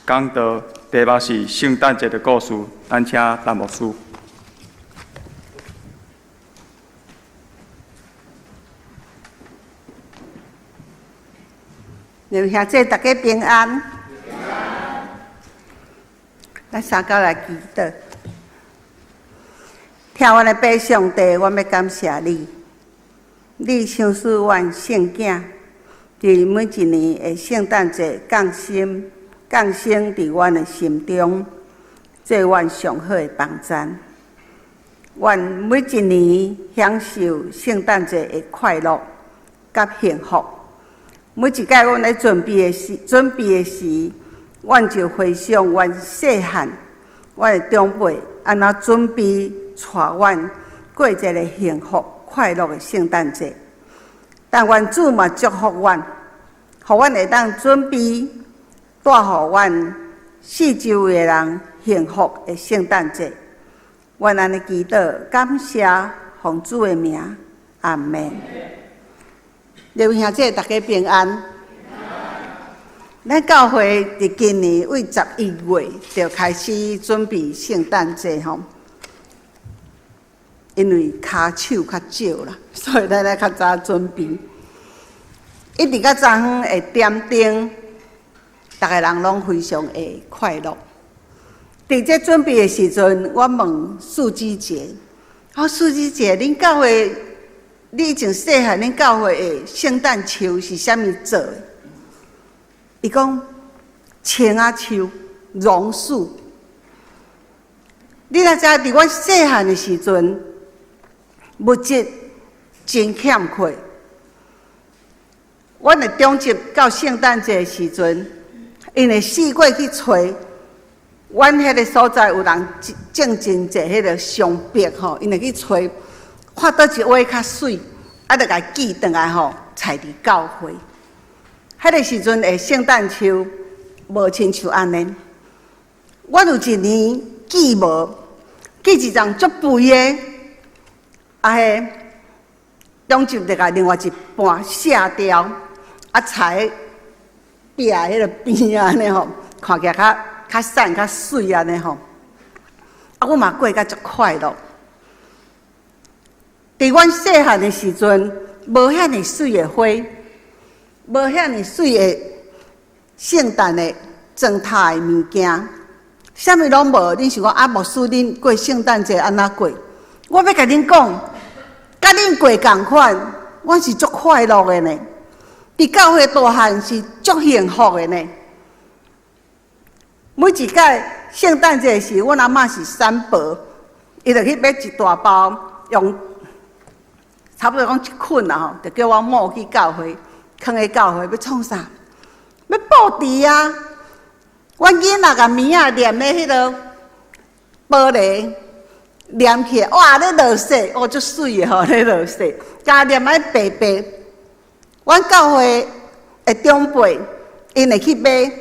講道題目是聖誕節的故事，咱請陳牧師。弟兄姊妹，大家平安。咱三角來祈禱。聽阮的父上帝，阮要感謝你。你賞賜阮聖囝，佇每一年的聖誕節降生佇阮的心中，做阮上好的幫讚。阮每一年享受聖誕節的快樂甲幸福。每一屆阮咧準備的時，阮就回想阮細漢，阮的長輩安怎準備帶阮過一個幸福快樂的聖誕節。但願主嘛祝福阮，互阮會當準備帶互阮四周圍的人幸福的聖誕節。阮安尼祈禱，感謝奉主的名，阿們。弟兄姊妹，大家平安。咱教會佇今年為11月就開始準備聖誕節吼，因為骹手較少啦，所以咱咧較早準備。一直到昨昏的點燈，逐個人攏非常的快樂。佇這準備的時陣，我問素枝姐：“素枝姐，恁教會？”你以前細漢，恁教會的聖誕樹是啥物做的？伊講青仔樹、榕樹。你若知佇阮細漢的時陣，物質真欠缺。阮的中集到聖誕節的時陣，因為四過去找，阮迄個所在有人種真濟迄個松柏吼，因為去找。看倒一位較水，就甲寄轉來吼，採佇教會。迄個時陣的聖誕樹無親像安尼。我有一年寄無，寄一張足肥的，迄中集就甲另外一半卸掉，採壁迄個邊安尼吼，看起來較散較水安尼吼。我嘛過甲足快樂。佇阮細漢的時陣，無遐爾水的花，無遐爾水的聖誕的裝塔的物件，啥物攏無。恁想講牧師恁過聖誕節安怎過？我要甲恁講，甲恁過共款，阮是足快樂的呢。佇教會大漢是足幸福的呢。每一屆聖誕節時，阮阿嬤是三寶，伊就去買一大包用。差不多講一捆啦吼，就叫我摸去教會，囥去教會要創啥？要布置啊！阮囡仔甲棉仔黏咧迄個玻璃黏起來，哇！咧落雪，哦，足水的吼，咧落雪，加黏仔白白。阮教會的長輩，因會去買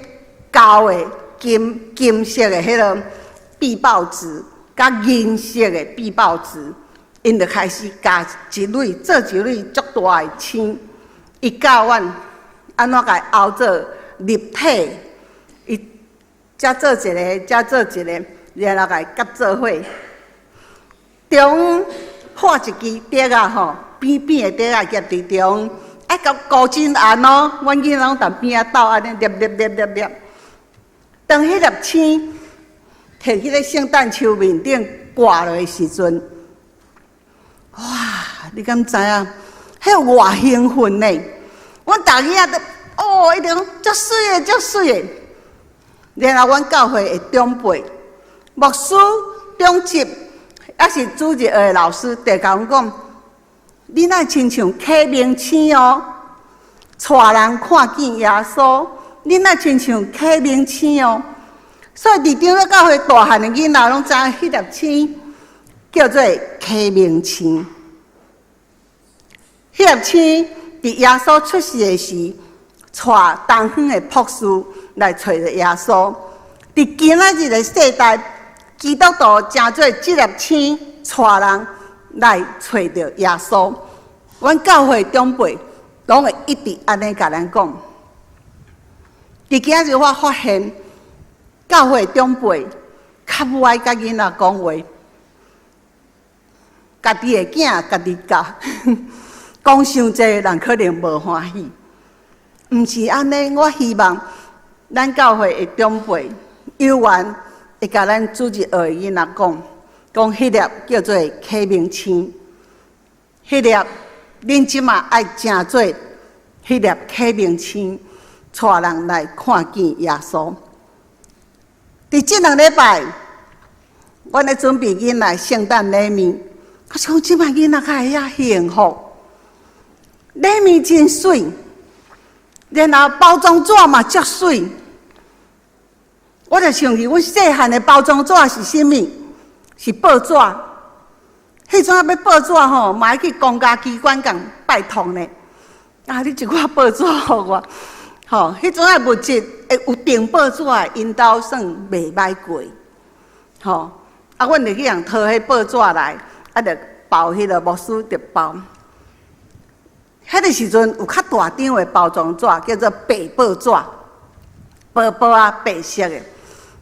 膠的金色的迄個壁報紙，甲銀色的壁報紙。因就開始加一蕊，做一蕊足大的星，伊教阮安怎甲凹做立體，伊才做一個，才做一個，然後甲伊夾做伙，中畫一支竹啊吼，扁扁的竹啊夾佇中，甲高真紅哦，阮囡仔攏踮邊仔鬥安尼粒。當迄粒星摕去咧聖誕樹面頂掛落的時陣。哇！你敢知影？迄偌興奮呢！阮逐個仔都一定講足水的，足水的。然後阮教會的長輩、牧師、中級，還是主日學的老師，就甲阮講：你若親像啟明星哦，帶人看見耶穌。你若親像啟明星哦，所以佇張咧教會大漢的囡仔攏知影迄粒星。叫做啟明星，迄粒星佇耶穌出世的時，帶東方的博士來找着耶穌。佇今仔日的世代，基督徒正做這粒星，帶人來找着耶穌。阮教會長輩攏會一直安尼甲咱講。佇今仔日我發現，教會長輩較不愛甲囡仔講話，家己的囝家己教，講傷濟人可能無歡喜。毋是安尼，我希望咱教會的長輩有緣會甲咱主日學的囡仔講迄粒叫做啟明星，迄粒恁即馬愛正做迄粒啟明星，帶人來看見耶穌。佇這2禮拜，我咧準備囡仔聖誕禮物，我想即馬囡仔較會遐幸福，禮物真水。然後包裝紙嘛足水，我就想起阮細漢的包裝紙是啥物？是報紙。迄陣要報紙吼，嘛要去公家機關共拜託呢。啊，你一寡報紙互我，吼，迄陣的物質會有訂報紙的，因兜算袂歹過，吼。啊，阮就去人掏迄報紙來，啊，就包迄個牧師就包。迄個時陣有較大張的包裝紙，叫做白報紙，薄薄啊白色的。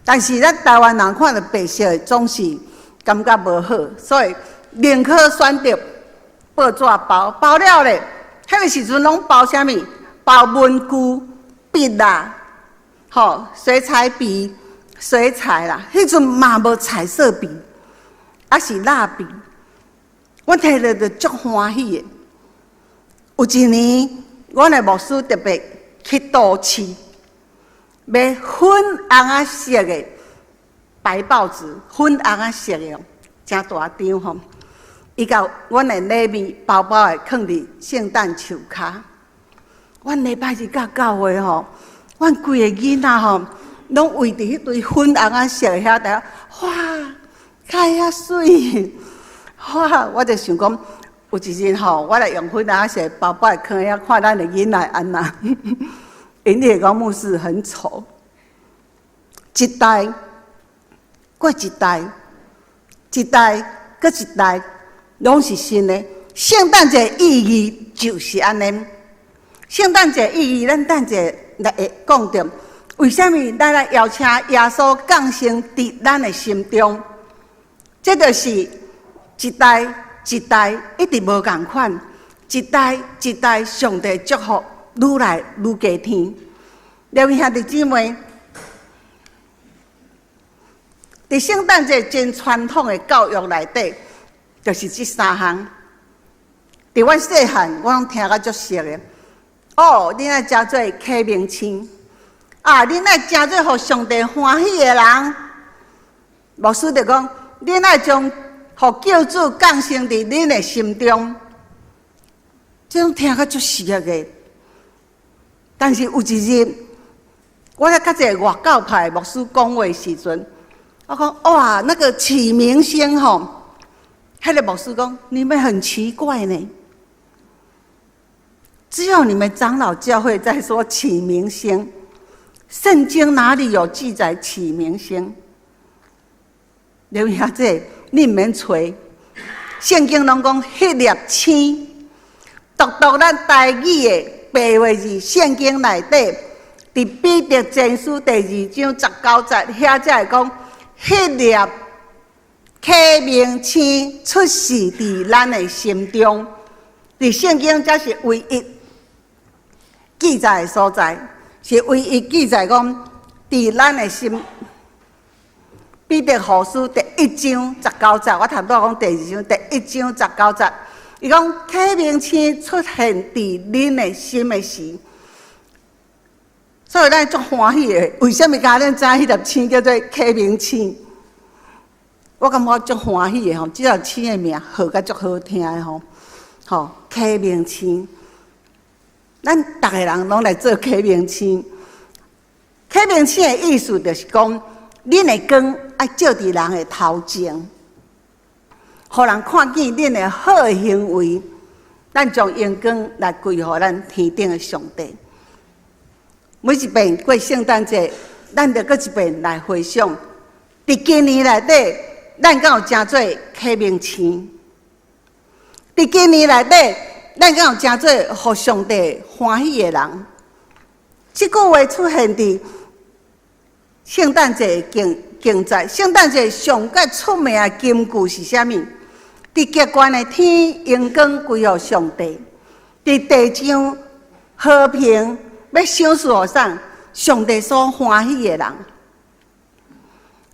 但是咱台灣人看到白色的，總是感覺無好，所以寧可選擇報紙包。包了咧，迄個時陣攏包啥物？包文具、筆啦，吼，水彩筆、水彩啦。迄陣嘛無彩色筆，啊是蠟筆。我摕了就足歡喜的。有一年，阮的牧師特別去都市，買粉紅啊色的白報紙，粉紅啊色的，真大張吼。伊甲阮的禮物包包的放佇聖誕樹骹。阮禮拜日到教會吼，阮規個囡仔吼，攏圍佇迄堆粉紅啊色的遐底，哇，開遐水，哇！我就想講。有一日吼，我來用粉紅色包包來放遐，看咱的囡仔安那，因會講牧師很醜，一代過一代，一代過一代，攏是新的。聖誕節意義就是安尼。聖誕節意義，咱等者來會講到，為什麼咱來邀請耶穌降生佇咱的心中？這就是一代。一代一直無共款，一代一代上帝祝福愈來愈加添。兩位兄弟姊妹，佇聖誕節真傳統的教育內底，就是這3項。佇阮細漢，我攏聽甲足熟的。哦，恁愛誠做啟明星，啊，恁愛誠做互上帝歡喜的人。牧師就講，恁愛將互救主降生佇恁的心中，這種聽甲足熟的。但是有一日，我咧甲一個外教派牧師講話時陣，我講哇，那個啟明星吼，迄個牧師講，你們很奇怪呢，只有你們長老教會在說啟明星，聖經哪裡有記載啟明星？留下這。你毋免找，聖經攏講迄粒星，獨咱台語的白話字，聖經內底，佇彼得前書第2章19節，遐才會講迄粒啟明星出世佇咱的心中，佇聖經才是唯一記載的所在，是唯一記載講佇咱的心。彼得後書第1章19節，我頭拄講第2章第1章19節，伊講啟明星出現佇恁的心的時，所以咱足歡喜的。為什麼甲咱知迄粒星叫做啟明星？我感覺足歡喜的吼，這粒星的名號甲足好聽的吼，吼啟明星。咱逐個人攏來做啟明星。啟明星的意思就是講。恁的光愛照佇人的頭前，互人看見恁的好行為，咱將陽光來歸予咱天頂的上帝。每一遍過聖誕節，咱就擱一遍來回想，佇今年內底，咱敢有誠做啟明星？佇今年內底，咱敢有誠做互上帝歡喜的人？這句話出現佇聖誕節競賽，聖誕節上較出名的金句是啥物？佇極懸的天，榮光歸予上帝；佇地上和平，要賞賜予啥？上帝所歡喜的人。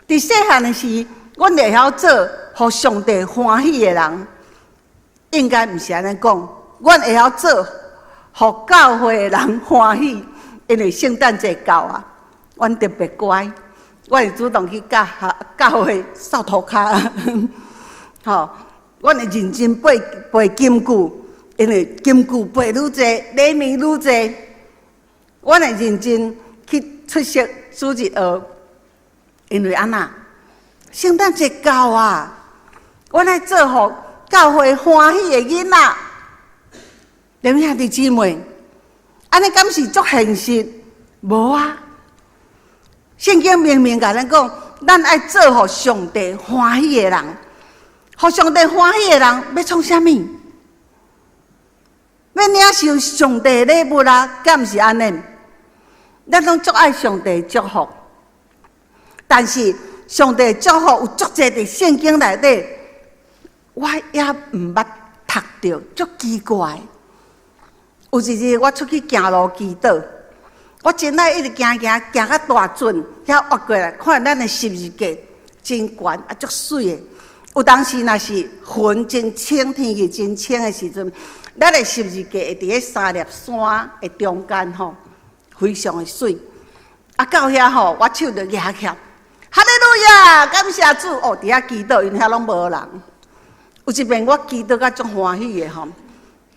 佇細漢的時，阮會曉做互上帝歡喜的人，應該毋是安尼講。阮會曉做互教會的人歡喜，因為聖誕節到啊，阮特別乖，我會主動去教會掃塗骹，吼，阮會認真背金句，因為金句背愈濟，禮物愈濟，阮會認真去出席主日學，因為安那聖誕節到啊，阮來做互教會歡喜的囡仔。連兄弟姊妹，安尼敢是足現實？無啊！聖經明明甲咱講，咱愛做互上帝歡喜的人，互上帝歡喜的人要創啥物？要領受上帝的禮物啊！敢毋是安尼？咱攏足愛上帝祝福，但是上帝祝福有足濟佇聖經內底，我也毋捌讀到，足奇怪。有一日我出去行路祈禱，我真愛一直行到大圳，遐挖過來，看咱的十字架真懸啊，足水的。有當時若是雲真清，天氣真清的時陣，咱的十字架會佇迄三粒山的中間吼，非常的水。啊，到遐吼，我手就舉起，哈利路亞，感謝主！哦，佇遐祈禱，因遐攏無人。有一遍我祈禱甲足歡喜的吼。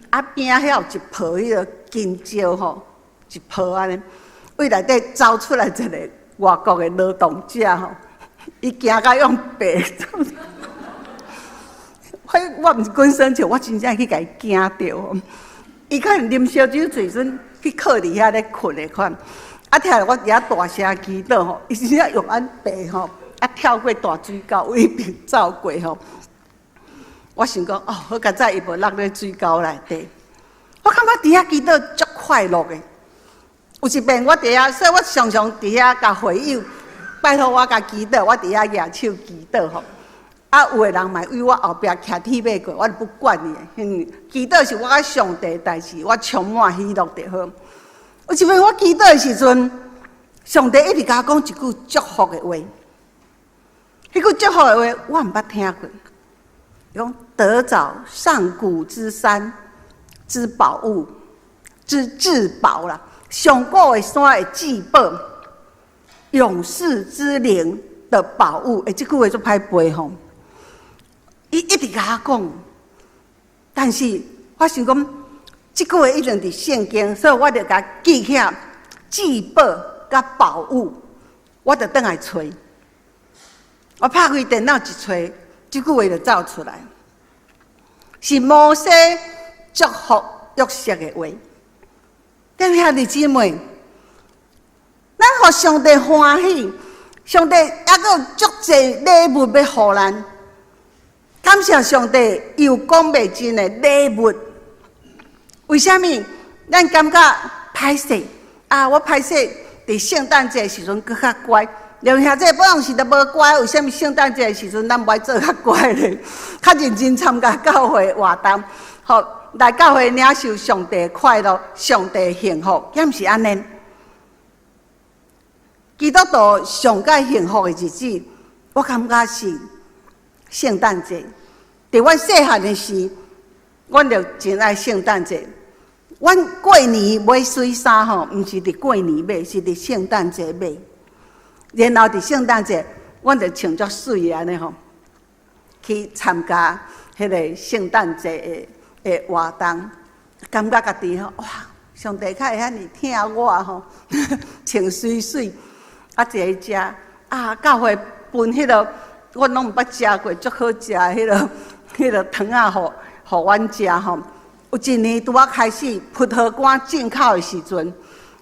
啊邊仔遐有一泡迄個金蕉吼，一泡安尼，為內底走出來一個外國的勞動者吼，伊行甲用白，我毋是滾生笑，我真正去甲伊驚着吼。伊可能啉燒酒醉陣去靠佇遐咧困的款，啊聽我佇遐大聲祈禱吼，伊真正用安白吼，啊跳過大水溝，為平走過吼。我想講哦，好佳哉伊無落咧水溝內底。我感覺佇遐祈禱足快樂的。有一遍我佇遐，所以我常常佇遐甲會友拜託我甲祈禱，我佇遐舉手祈禱吼。啊，有的人嘛為我後壁徛鐵馬過，我就不管伊的。祈禱是我甲上帝的代志，我充滿喜樂就好。有一遍我祈禱的時陣，上帝一直甲我講一句祝福的話。迄句祝福的話我毋捌聽過。講得着上古之山之寶物之至寶啦，上古的山的至寶，永世之靈的寶物。這句話就歹背吼。伊一直甲我講，但是我想講，這句話一定佇聖經，所以我就甲記起來至寶甲寶物，我就轉來找。我拍開電腦一找。這句話就走出來，是摩西祝福約瑟的話。弟兄姊妹，咱互上帝歡喜，上帝還佫有足濟禮物要予咱。感謝上帝有講袂盡的禮物。為什麼？咱感覺歹勢啊？我歹勢佇聖誕節時陣佫較乖。弟兄姊妹，本來是都無乖，為什麼聖誕節的時陣咱唔愛做較乖咧？較認真參加教會活動，好來教會領受上帝的快樂、上帝的幸福，敢毋是安尼？基督徒上界幸福的日子，我感覺是聖誕節。佇阮細漢的時，阮就真愛聖誕節。阮過年買水衫吼，毋是佇過年買，是佇聖誕節買。然後佇聖誕節，阮就穿足水安尼吼，去參加迄個聖誕節的活動，感覺家己吼哇，上帝較會遐爾疼我吼，穿水水，啊一個食啊，教會分迄個，我攏毋捌食過，足好食迄個糖仔，互阮食吼。有一年拄仔開始葡萄乾進口的時陣，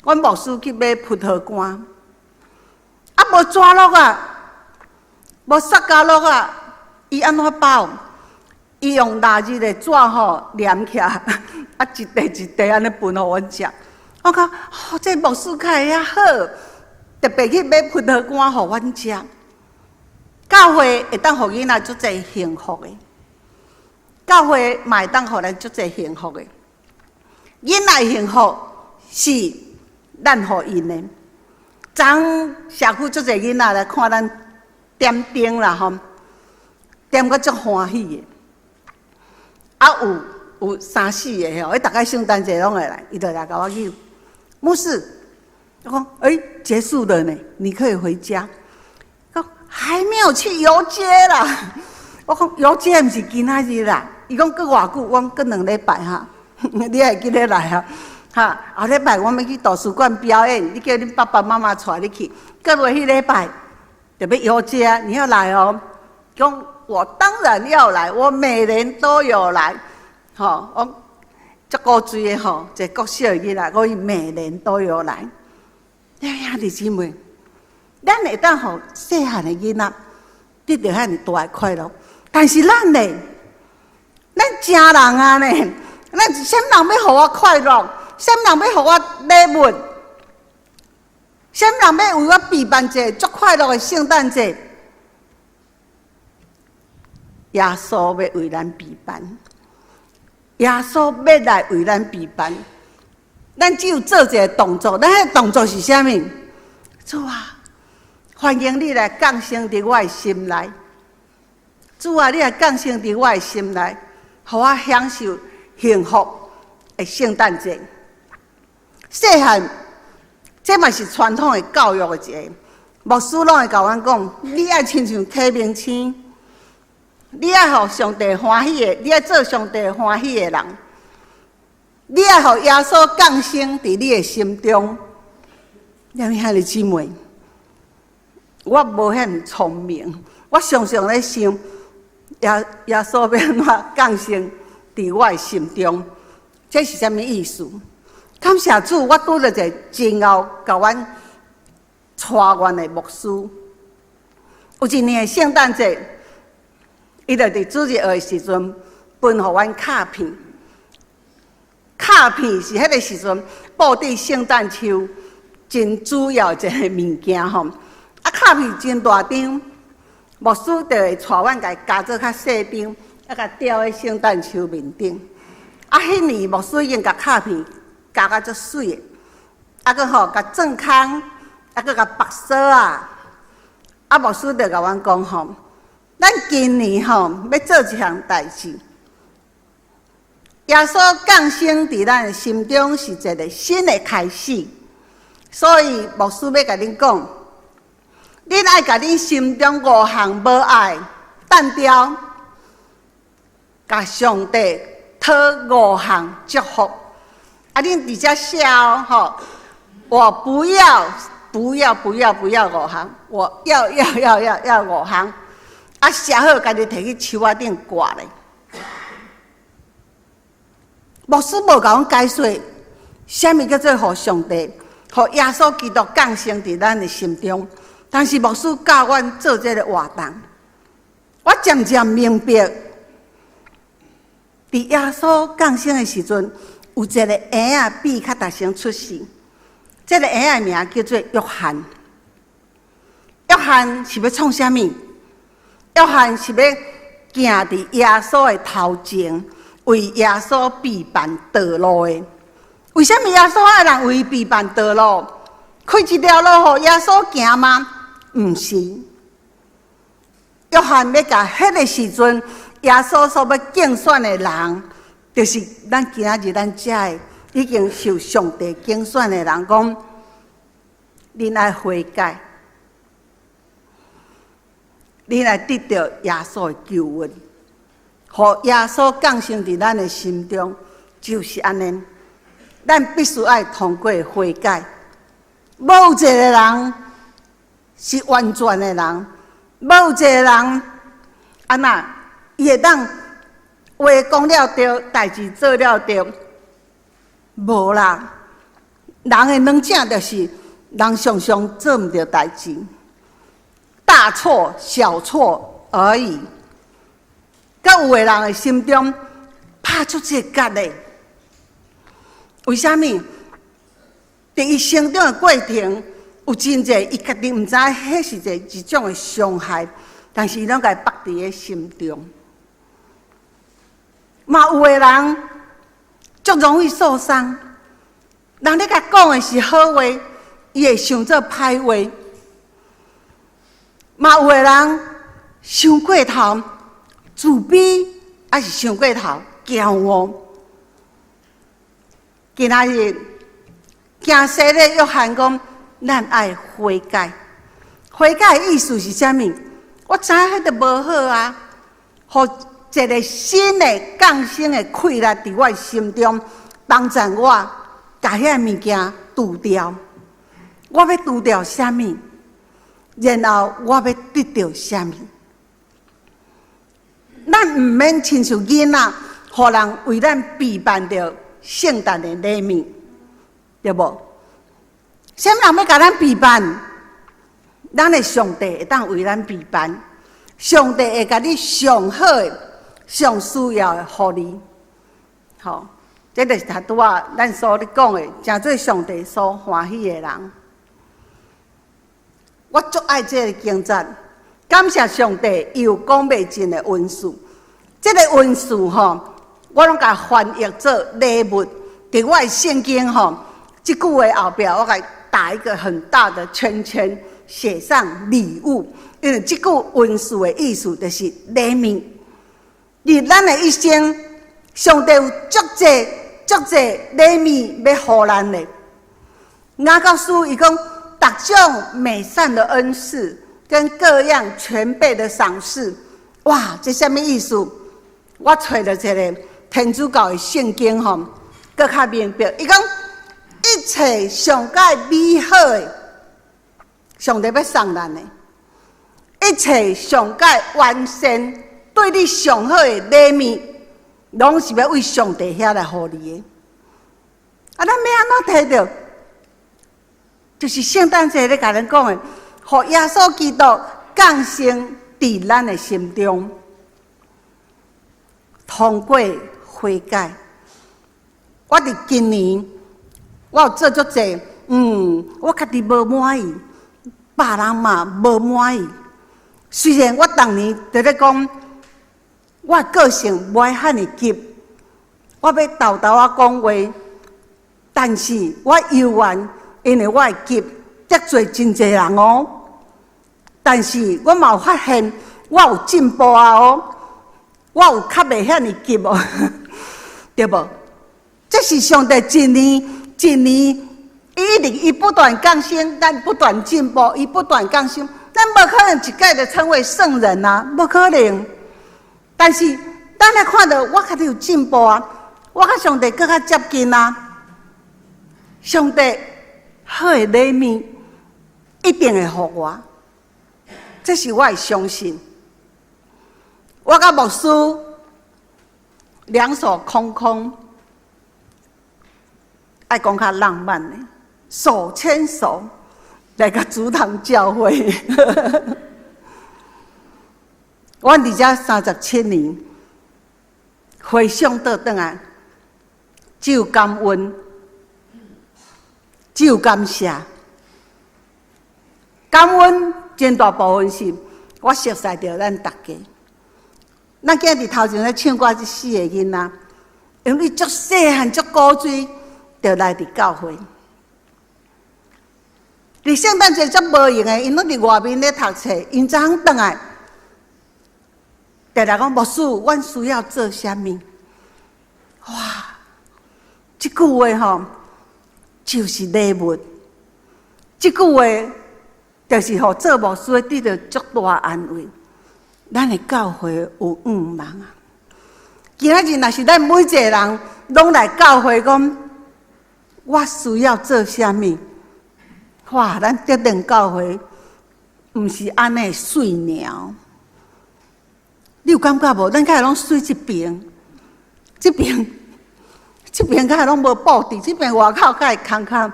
阮牧師去買葡萄乾。啊，無紙鹿啊，無塑膠鹿啊，伊安怎包？伊用蠟日的紙吼黏起來，啊一塊一塊安尼分互阮食。我講，哦，這牧師較會遐好。特別去買葡萄乾互阮食。教會會當互囡仔足濟幸福的，教會嘛會當互咱足濟幸福的。囡仔幸福是咱互因的。昨社區足濟囡仔來看咱點燈啦吼，點個足歡喜的。啊有3、4個吼，伊大概聖誕節攏會來，伊就來甲我叫牧師，我講結束了呢，你可以回家。還沒有去遊街啦！我講遊街不是今仔日啦，伊講過偌久，我講過2禮拜哈，你還記得來啊？哈，後禮拜我們去圖書館表演，你叫你爸爸媽媽帶你去。過落迄禮拜就要遊街，你要來哦。講我當然要來，我每年都有來。吼，我足古錐的吼，一個國小的囡仔，我每年都有來。兄弟姊妹。咱會當互細漢的囡仔得到遐尼大的快樂，但是咱呢，咱成人啊呢，咱啥人要互我快樂，啥人要互我禮物，啥人要為我備辦一個足快樂的聖誕節，耶穌要為咱備辦，耶穌要來為咱備辦，咱只有做一個動作，咱迄個動作是啥物？主啊！歡迎你來降生佇我的心內，主啊，你來降生佇我的心內，互我享受幸福的聖誕節。細漢，這嘛是傳統的教育的一個，牧師攏會甲阮講，你愛親像啟明星，你愛互上帝歡喜的，你愛做上帝歡喜的人，你愛互耶穌降生佇你的心中。兩位兄弟姊妹。我無遐聰明，我常常咧想，耶穌要安怎降生佇我的心中，這是啥物意思？感謝主，我拄着一個真後甲阮帶阮的牧師。有一年的聖誕節，伊就佇主日學的時陣分互阮卡片，卡片是迄個時陣布置聖誕樹真主要一個物件吼。啊，卡片真大張，牧師就會帶阮甲加做較細張，啊，甲吊喺聖誕樹面頂。啊，迄年牧師已經甲卡片加甲足水的，啊，閣吼甲鑽空，啊，閣甲白鎖啊。啊，牧師就甲阮講吼，咱今年吼要做一項代志，耶穌降生佇咱的心中是一個新的開始，所以牧師要甲恁講。恁愛甲恁心中5項無愛單調，甲上帝討5項祝福。啊，恁佇遮寫吼，我不要5項，我要5項。啊，寫好，家己摕去樹仔頂掛咧。牧師無甲阮解說，啥物叫做互上帝、互耶穌基督降生佇咱的心中。但是牧師教阮做這個活動，我漸漸明白，佇耶穌降生的時陣，有一個嬰仔比較大聲出世。這個嬰仔名叫做約翰。約翰是要創啥物？約翰是要行佇耶穌的頭前，為耶穌備辦道路的。為什麼耶穌愛人為伊備辦道路？開一條路予耶穌行嗎？毋是，約翰要甲迄個時陣，耶穌所要競選的人，就是咱今仔日咱遮的已經受上帝競選的人，講恁愛悔改，恁愛得到耶穌的救恩，互耶穌降生佇咱的心中，就是安尼。咱必須愛通過悔改，無一個人。是完全的人，無一個人安那，伊會當話講了對，代志做了對，無啦。人的軟項就是人常常做毋到代志，大錯小錯而已。甲有的人的心中拍出這個結的，為啥物？佇伊成長的過程。有真濟伊家己毋知迄是一種的傷害，但是伊攏甲放佇個心中。嘛有的人足容易受傷，人咧甲講的是好話，伊會想做歹話。嘛有的人傷過頭，自卑，還是傷過頭，驕傲。今仔日行西咧約翰講，咱愛悔改。悔改的意思是啥物？我知影迄個無好啊，互一個新的降生的氣力佇我心中，幫助我把遐物件除掉。我要除掉啥物？然後我要得到啥物？咱毋免親像囡仔，互人為咱備辦着聖誕的禮物，對無？啥物人要甲咱備辦？咱的上帝會當為咱備辦，上帝會甲你上好的、上需要的予你。好，這就是他拄仔咱所咧講的，誠做上帝所歡喜的人。我足愛這個經節，感謝上帝伊有講袂盡的恩賜。這個恩賜吼，我攏甲翻譯做禮物。佇我的聖經吼，這句話後壁我甲打一個很大的圈圈，寫上禮物。因為這句恩賜的意思就是禮物。伫咱的一生，上帝有足濟禮物要予咱的。雅各書伊講，各種美善的恩賜跟各樣全備的賞賜，哇，這什麼意思？我找了一個天主教的聖經吼，更較明白。伊講一切上界美好的，上帝要送咱的；一切上界完善，對你上好的禮物，攏是要為上帝遐來予你的。啊，咱要安怎摕到？就是聖誕節咧，甲咱講的，互耶穌基督降生佇咱的心中，通過悔改。我佇今年，我有做足濟，我家己無滿意，別人嘛無滿意。雖然我當年在咧講，我個性無愛遐爾急，我要豆豆啊講話，但是我猶原。因為我會急得罪真濟人哦，但是我嘛有發現我有進步啊哦，我有較袂遐爾急哦，對無？這是上帝一年，伊不斷更新，咱不斷進步，伊不斷更新，咱無可能一概就稱為聖人啊，無可能。但是咱來看到我較有進步啊，我甲上帝更較接近啊，上帝。好的禮物一定會予我，這是我會相信。我甲牧師兩手空空，愛講較浪漫的，手牽手來個主堂教會。我離家37年，回想倒轉來，只有感恩。只有感謝，感恩真大部分是我熟悉着咱大家。咱今日頭前咧唱歌，這4個囡仔，因為足細漢足古錐，就來佇教會。佇聖誕節足無用的，因攏佇外面咧讀冊，因昨昏轉來，常常講牧師，阮需要做啥物？哇，這句話吼。就是禮物，這句話就是互做牧師得到足大安慰。咱的教會有忙啊！今仔日若是咱每一個人攏來教會講，我需要做啥物？哇！咱這等教會毋是安尼水鳥，你有感覺無？咱較攏水這邊，這邊較攏無布置，這邊外口較會空空，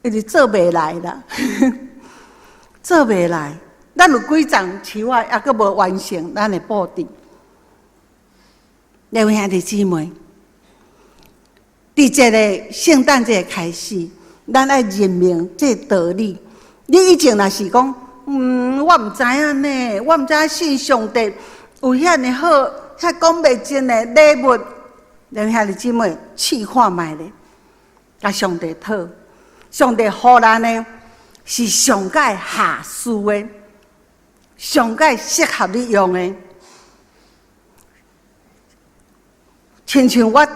伊是做袂來啦，做袂來。咱有幾張樹仔，還佫無完成咱的布置。兩位兄弟姊妹，佇這個聖誕節開始，咱愛認明這道理，你以前若是講，我毋知影呢，我毋知影信上帝有遐尼好，遐講袂盡的禮物，咱兄弟姊妹試看覓咧，甲上帝討，上帝予咱呢是上界下士的，上界適合你用的。親像我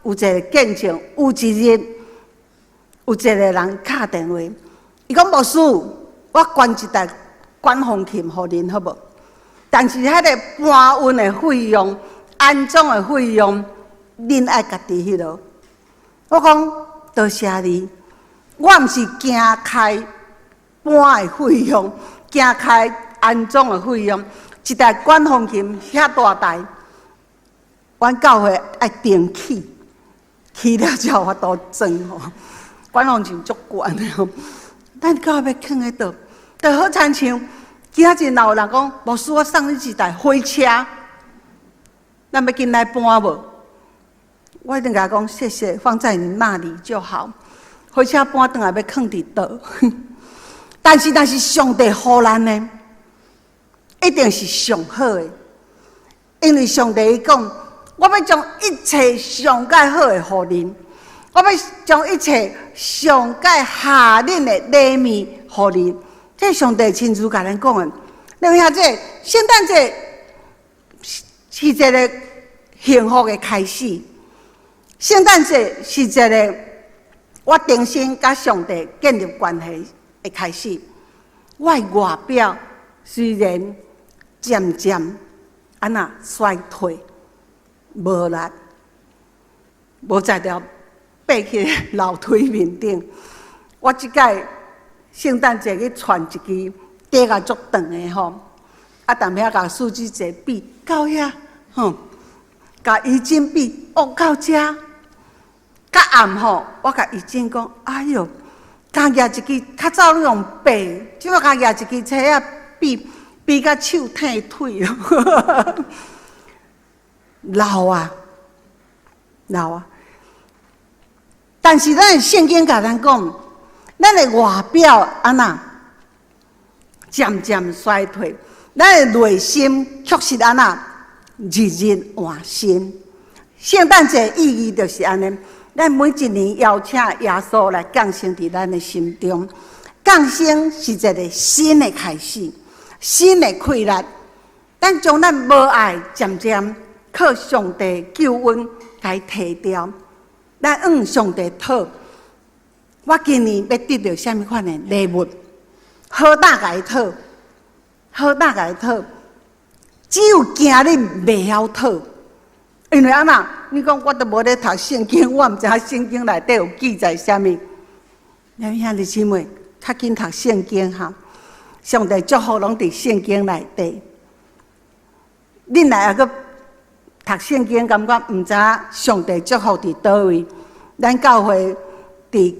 有一個見證，有一日有一個人敲電話，伊講牧師，我捐一台管風琴予恁好無？但是迄個搬運的費用、安裝的費用，恁愛家己迄落。我講多謝你，我毋是驚開搬的費用，驚開安裝的費用，一台管風琴遐大台。阮教會愛定起，起了才有法度裝吼。管風琴足懸的吼，咱教會要囥喺倒，就好親像今仔日若有人講，牧師我送你一台火車，咱要緊來搬無？我一定甲講謝謝，放在你那裡就好。火車搬轉來要囥佇倒，但是若是上帝予咱的，一定是上好的，因為上帝講。我要將一切上界好的予恁，我要將一切上界下恁的禮物予恁。這上帝親自甲咱講的。你看這聖誕節是一個幸福的開始，聖誕節是一個我重新甲上帝建立關係的開始。我的外表雖然漸漸安那衰退。無力，無在條爬起樓梯面頂。我即屆聖誕節去傳一支底個足長的吼，啊，淡遐甲數字節筆到遐，甲衣襟筆學到遮。較暗吼，我甲衣襟講，哎喲，剛舉一支較早你用白，即擺剛舉一支冊仔筆甲手褪腿咯。老啊，但是咱的聖經甲咱講，咱的外表安那漸漸衰退，咱的內心卻是安那日日換新。聖誕節意義就是安尼，咱每一年邀請耶穌來降生佇咱的心中，降生是一個新的開始，新的開力，咱將咱無愛漸漸。靠上帝救恩來提掉，咱向上帝討。我今年要得到什麼款的禮物？好大個討，好大個討。只有驚你袂曉討，因為安那？你講我都無咧讀聖經，我毋知影聖經內底有記載什麼。咱兄弟姊妹，較緊讀聖經哈，上帝祝福攏佇聖經內底。恁來還閣？讀聖經，感覺毋知上帝祝福佇叨位。咱教會佇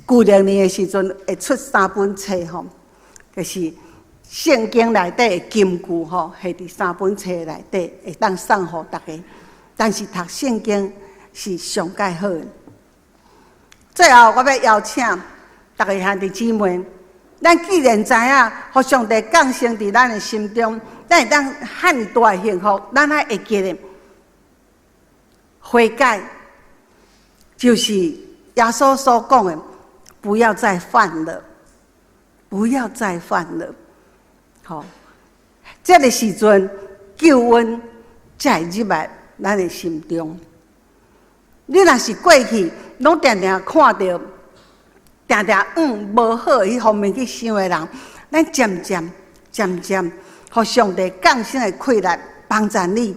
舊曆年的時陣會出3本冊吼，就是聖經內底的金句吼，係佇3本冊內底會當送予大家。但是讀聖經是上界好的。最後，我要邀請大家兄弟姊妹，咱既然知影，互上帝降生佇咱的心中。咱會當很大的幸福，咱還會記得悔改，就是耶穌所講的，不要再犯了，不要再犯了。好，這個時陣救恩才會入來咱的心中。你若是過去，攏常常看到，常常無好迄方面去想的人，咱漸漸。互上帝降生的氣力幫助你，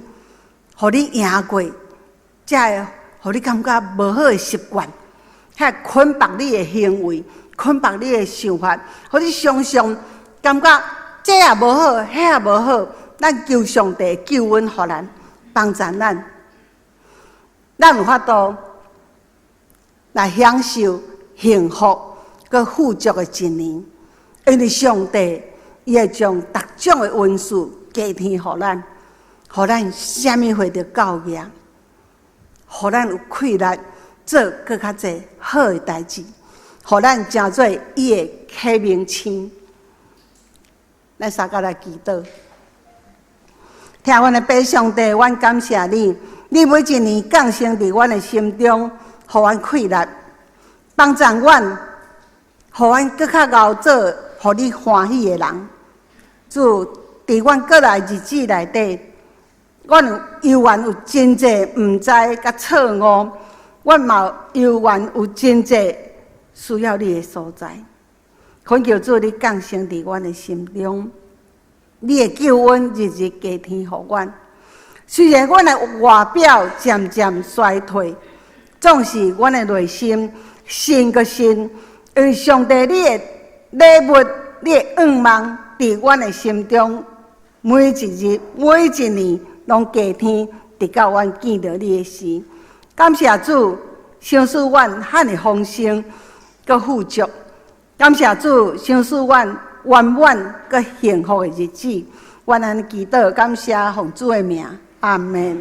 互你贏過，才會互你感覺無好的習慣，遐捆綁你的行為，捆綁你的想法，互你常常感覺這也無好，迄也無好。咱求上帝救恩予咱，幫助咱有法度來享受幸福佮富足的一年，因為上帝。伊會將各種的恩賜加添予咱，予咱什麼會得教育，予咱有氣力做更較濟好的代志，互咱成做伊的啟明星。咱三甲來祈禱，聽阮的爸上帝，阮感謝你，你每一年降生佇阮的心中，互阮氣力，幫助阮，互阮更較熬做，互你歡喜的人。主，佇阮過來日子內底，阮有緣有真濟毋知甲錯誤，阮嘛有緣有真濟需要你的所在。懇求主，你降生佇阮的心中，你的救恩日日加添予阮。雖然阮的外表漸漸衰退，總是阮的內心信個信，因為上帝你的禮物、你的願望佇阮的心中，每一日、每一年攏加添，直到阮見到你的時。感謝主，賞賜阮罕的豐盛，佮富足。感謝主，賞賜阮圓滿佮幸福的日子。願安尼祈禱，感謝奉主的名，阿們。